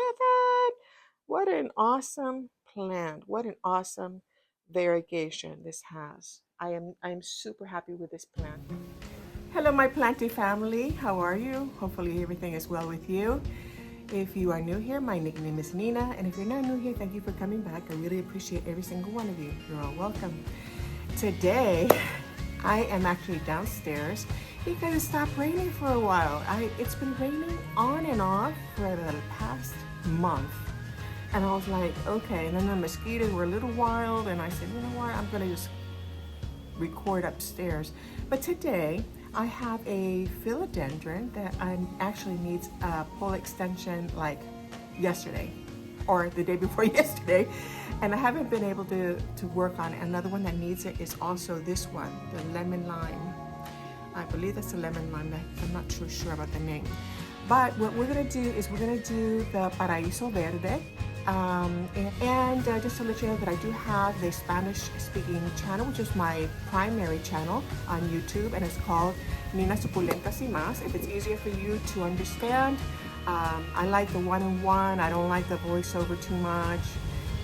at that. What an awesome plant. What an awesome variegation this has. I'm super happy with this plant. Hello, my planty family. How are you? Hopefully everything is well with you. If you are new here, my nickname is Nina, and if you're not new here, thank you for coming back. I really appreciate every single one of you. You're all welcome. Today, I am actually downstairs because it stopped raining for a while. It's been raining on and off for the past month. And I was like, okay, and then the mosquitoes were a little wild, and I said, you know what, I'm gonna just record upstairs. But today, I have a philodendron that actually needs a pole extension like yesterday or the day before yesterday, and I haven't been able to work on it. Another one that needs it is also this one, the lemon lime. I believe that's a lemon lime. I'm not too sure about the name. But what we're gonna do is we're gonna do the Paraiso Verde. Just to let you know that I do have the Spanish speaking channel, which is my primary channel on YouTube, and it's called Nina Suculentas y Más. If it's easier for you to understand, I like the one-on-one. I don't like the voiceover too much.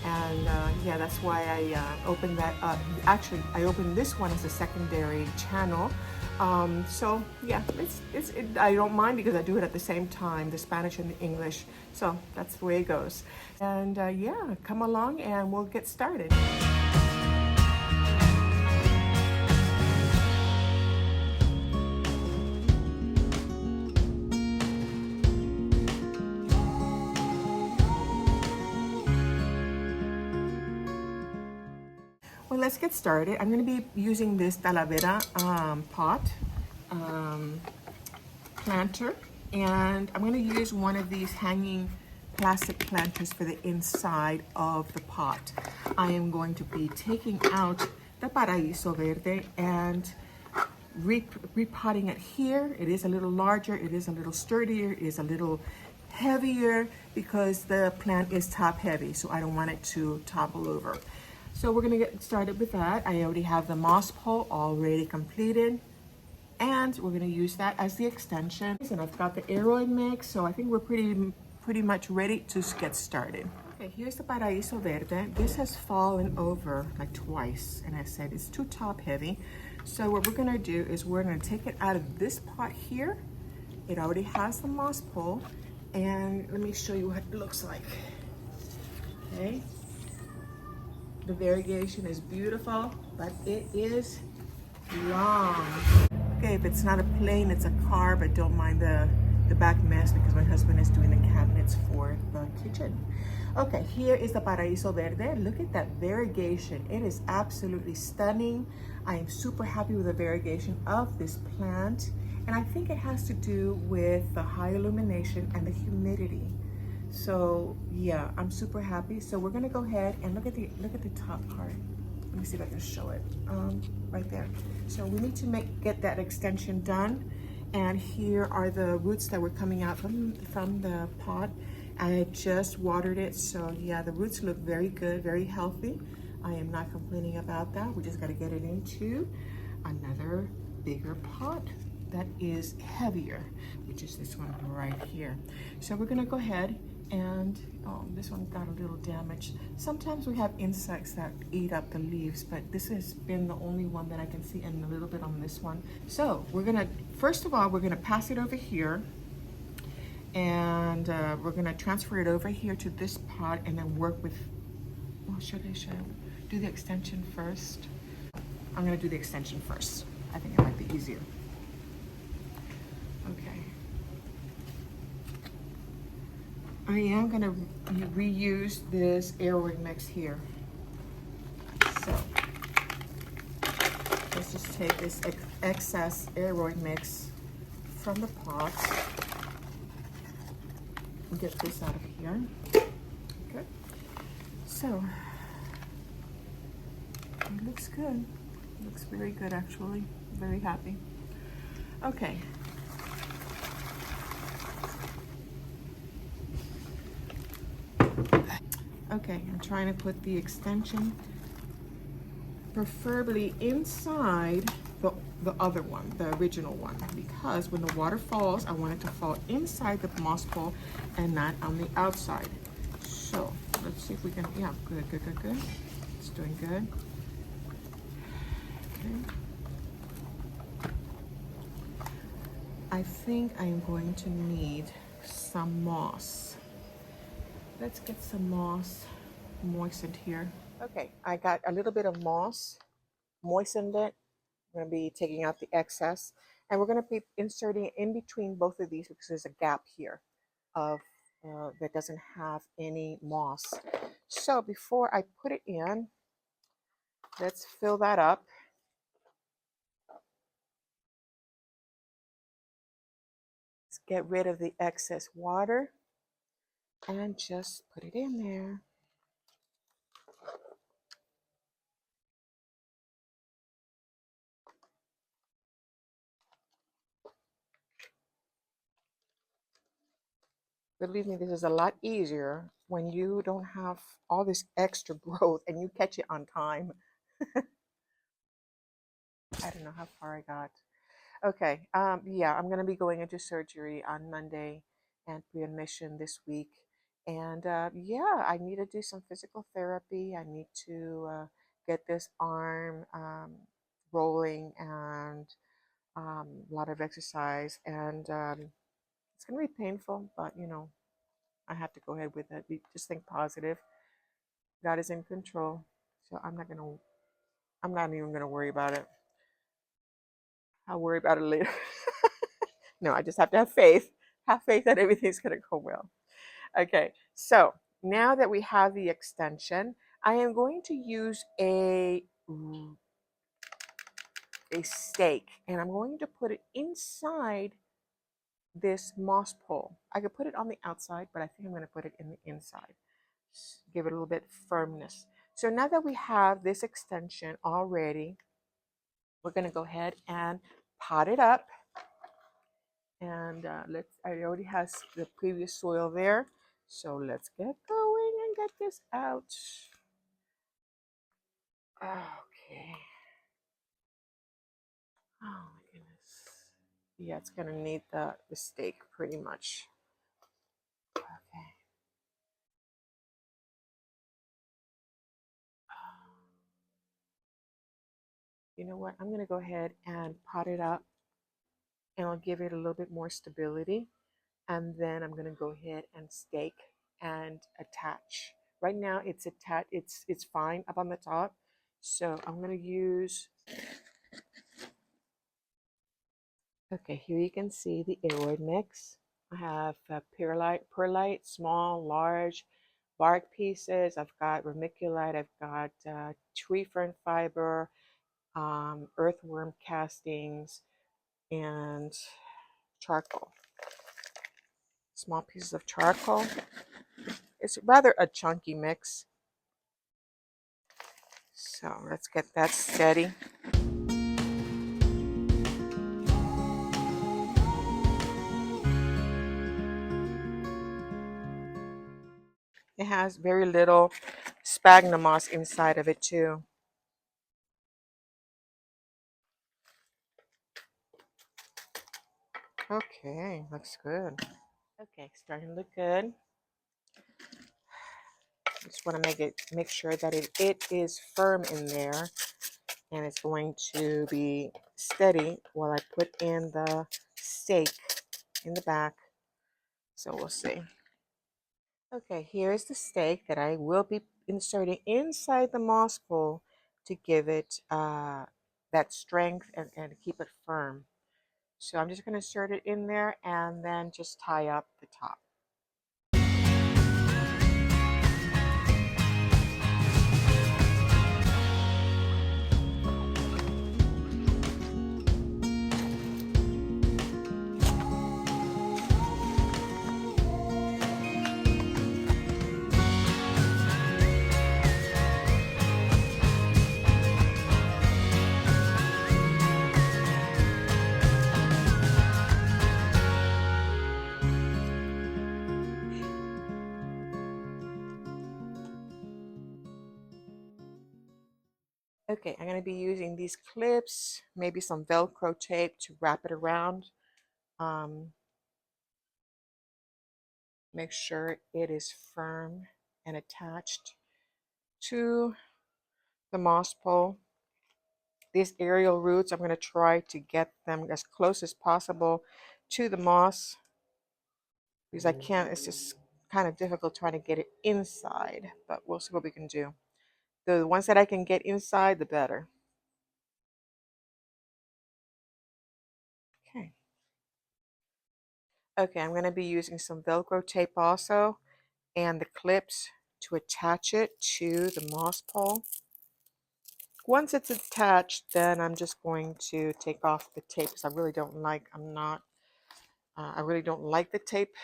And yeah, that's why I opened that up. Actually, I opened this one as a secondary channel. So yeah, I don't mind because I do it at the same time, the Spanish and the English. So that's the way it goes. And yeah, come along and we'll get started. Well, let's get started. I'm going to be using this Talavera pot planter, and I'm going to use one of these hanging plastic planters for the inside of the pot. I am going to be taking out the Paraiso Verde and repotting it here. It is a little larger, it is a little sturdier, it is a little heavier because the plant is top heavy, so I don't want it to topple over. So we're gonna get started with that. I already have the moss pole already completed, and we're gonna use that as the extension. And I've got the aeroid mix, so I think we're pretty much ready to get started. Okay, here's the Paraiso Verde. This has fallen over like twice, and I said it's too top heavy. So what we're gonna do is we're gonna take it out of this pot here. It already has the moss pole, and let me show you what it looks like. Okay. The variegation is beautiful, but it is long. Okay, if it's not a plane, it's a car, but don't mind the back mess because my husband is doing the cabinets for the kitchen. Okay, here is the Paraiso Verde. Look at that variegation. It is absolutely stunning. I am super happy with the variegation of this plant, and I think it has to do with the high illumination and the humidity. So yeah, I'm super happy. So we're gonna go ahead and look at the top part. Let me see if I can show it. Right there. So we need to get that extension done. And here are the roots that were coming out from the pot. I just watered it, so yeah, the roots look very good, very healthy. I am not complaining about that. We just got to get it into another bigger pot that is heavier, which is this one right here. So we're gonna go ahead and, oh, this one got a little damaged. Sometimes we have insects that eat up the leaves, but this has been the only one that I can see, and a little bit on this one. So we're gonna, first of all, we're gonna pass it over here, and we're gonna transfer it over here to this pot and then work with, well, should I do the extension first? I'm gonna do the extension first. I think it might be easier. Okay. I am going to reuse this aeroid mix here. So let's just take this excess aeroid mix from the pot and get this out of here. Okay. So it looks good. It looks very good, actually. Very happy. Okay. Okay, I'm trying to put the extension preferably inside the other one, the original one, because when the water falls, I want it to fall inside the moss pole and not on the outside. So let's see if we can, yeah, good, good, good, good. It's doing good. Okay. I think I'm going to need some moss. Let's get some moss moistened here. Okay, I got a little bit of moss, moistened it. I'm going to be taking out the excess, and we're going to be inserting it in between both of these because there's a gap here of that doesn't have any moss. So before I put it in, let's fill that up. Let's get rid of the excess water and just put it in there. Believe me, this is a lot easier when you don't have all this extra growth and you catch it on time. I don't know how far I got. Okay, yeah, I'm going to be going into surgery on Monday and readmission this week. And yeah, I need to do some physical therapy. I need to get this arm rolling and a lot of exercise. And it's going to be painful, but you know, I have to go ahead with it. Just think positive. God is in control. So I'm not even going to worry about it. I'll worry about it later. No, I just have to have faith. Have faith that everything's going to go well. Okay, so now that we have the extension, I am going to use a stake, and I'm going to put it inside this moss pole. I could put it on the outside, but I think I'm going to put it in the inside. Give it a little bit firmness. So now that we have this extension already, we're going to go ahead and pot it up. And I already has the previous soil there. So let's get going and get this out. Okay. Oh my goodness. Yeah, it's gonna need the stake pretty much. Okay. You know what? I'm gonna go ahead and pot it up, and I'll give it a little bit more stability. And then I'm gonna go ahead and stake and attach. Right now it's attached. It's fine up on the top. So I'm gonna use. Okay, here you can see the aroid mix. I have perlite, small, large, bark pieces. I've got vermiculite. I've got tree fern fiber, earthworm castings, and charcoal. Small pieces of charcoal. It's rather a chunky mix. So let's get that steady. It has very little sphagnum moss inside of it too. Okay, looks good. Okay, starting to look good. I just want to make sure that it is firm in there, and it's going to be steady while I put in the stake in the back. So we'll see. Okay, here's the stake that I will be inserting inside the moss pole to give it that strength and keep it firm. So I'm just going to insert it in there and then just tie up the top. Okay, I'm going to be using these clips, maybe some Velcro tape to wrap it around. Make sure it is firm and attached to the moss pole. These aerial roots, I'm going to try to get them as close as possible to the moss because I can't, it's just kind of difficult trying to get it inside, but we'll see what we can do. The ones that I can get inside, the better. Okay. Okay, I'm going to be using some Velcro tape also and the clips to attach it to the moss pole. Once it's attached, then I'm just going to take off the tape because I really don't like, I really don't like the tape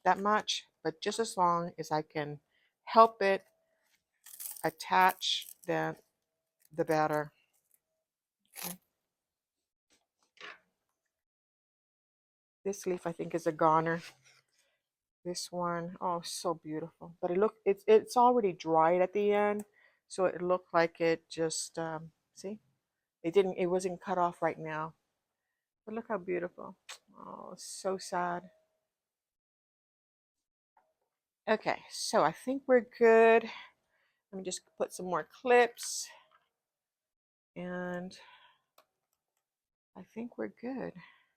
that much, but just as long as I can help it attach, then the better. Okay. This leaf I think is a goner. This one, oh, so beautiful. But it's already dried at the end, so it looked like it just see, it wasn't cut off right now. But look how beautiful. Oh, so sad. Okay, so I think we're good. Let me just put some more clips, and I think we're good.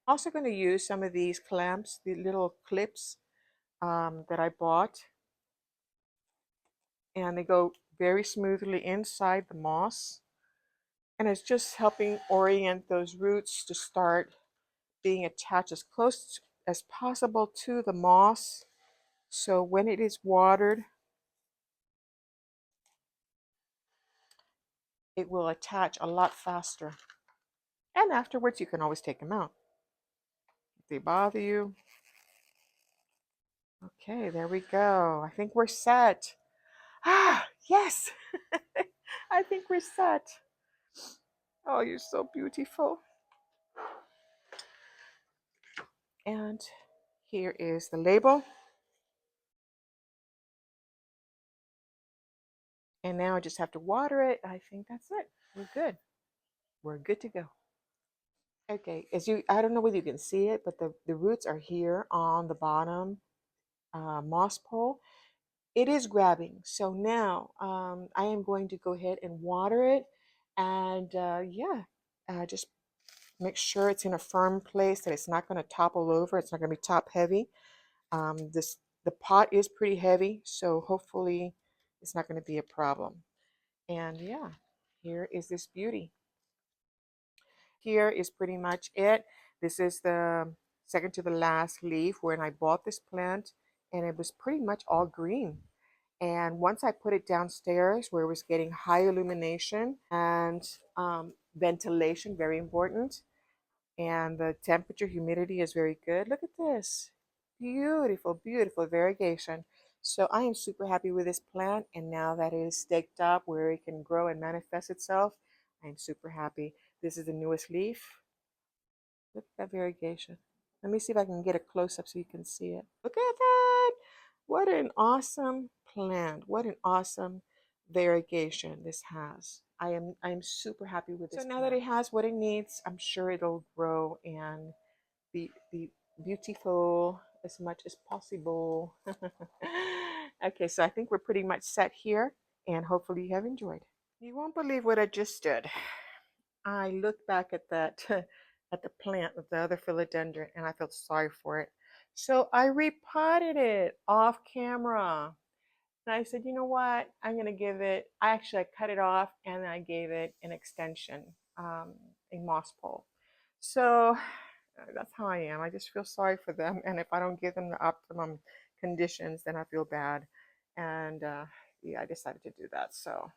Also going to use some of these clamps, the little clips that I bought, and they go very smoothly inside the moss, and it's just helping orient those roots to start being attached as close as possible to the moss, so when it is watered it will attach a lot faster, and afterwards you can always take them out if they bother you. Okay, there we go. I think we're set. Ah, yes. I think we're set. Oh, you're so beautiful. And here is the label. And now I just have to water it. I think that's it. We're good. We're good to go. Okay, I don't know whether you can see it, but the roots are here on the bottom moss pole. It is grabbing. So now I am going to go ahead and water it. And yeah, just make sure it's in a firm place, that it's not going to topple over. It's not going to be top heavy. The pot is pretty heavy, so hopefully it's not going to be a problem. And yeah, here is this beauty. Here is pretty much it. This is the second to the last leaf when I bought this plant, and it was pretty much all green. And once I put it downstairs where it was getting high illumination and ventilation, very important, and the temperature, humidity is very good. Look at this. Beautiful, beautiful variegation. So I am super happy with this plant, and now that it is staked up where it can grow and manifest itself, I'm super happy. This is the newest leaf. Look at that variegation. Let me see if I can get a close-up so you can see it. Look at that. What an awesome plant. What an awesome variegation this has. I'm super happy with this. So now that it has what it needs, I'm sure it'll grow and be beautiful as much as possible. Okay, so I think we're pretty much set here, and hopefully you have enjoyed. You won't believe what I just did. I looked back at that at the plant with the other philodendron, and I felt sorry for it. So I repotted it off camera. And I said, you know what? I'm going to give it, I cut it off and I gave it an extension, a moss pole. So that's how I am. I just feel sorry for them. And if I don't give them the optimum conditions, then I feel bad. And yeah, I decided to do that. So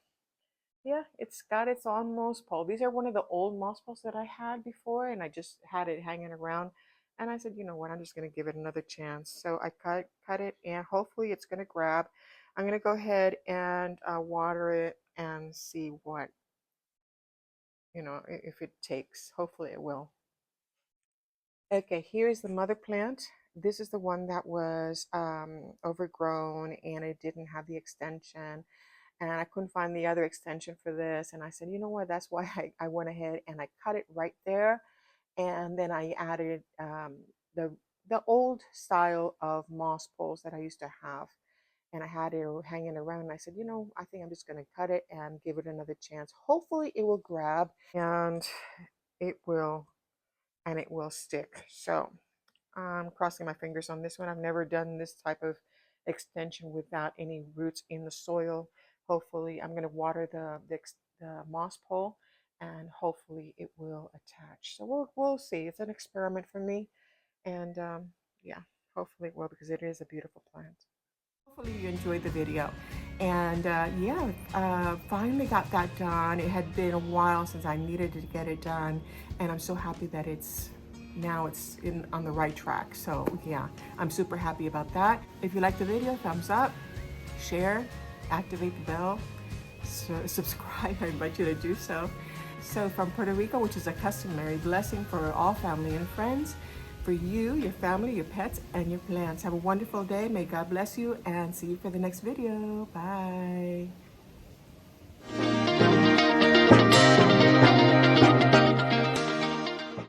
yeah, it's got its own moss pole. These are one of the old moss poles that I had before, and I just had it hanging around. And I said, you know what, I'm just going to give it another chance. So I cut it, and hopefully it's going to grab. I'm going to go ahead and water it and see what, if it takes. Hopefully it will. Okay, here is the mother plant. This is the one that was overgrown and it didn't have the extension. and I couldn't find the other extension for this. And I said, you know what, that's why I went ahead and I cut it right there. And then I added the old style of moss poles that I used to have, and I had it hanging around. And I said, you know, I think I'm just going to cut it and give it another chance. Hopefully it will grab and it will stick. So I'm crossing my fingers on this one. I've never done this type of extension without any roots in the soil. Hopefully I'm going to water the moss pole, and hopefully it will attach. So we'll see. It's an experiment for me, and yeah, hopefully it will, because it is a beautiful plant. Hopefully you enjoyed the video. And yeah, finally got that done. It had been a while since I needed to get it done, and I'm so happy that it's on the right track. So yeah, I'm super happy about that. If you like the video, thumbs up, share, activate the bell, subscribe. I invite you to do so. So from Puerto Rico, which is a customary blessing for all family and friends, for you, your family, your pets, and your plants. Have a wonderful day. May God bless you, and see you for the next video. Bye.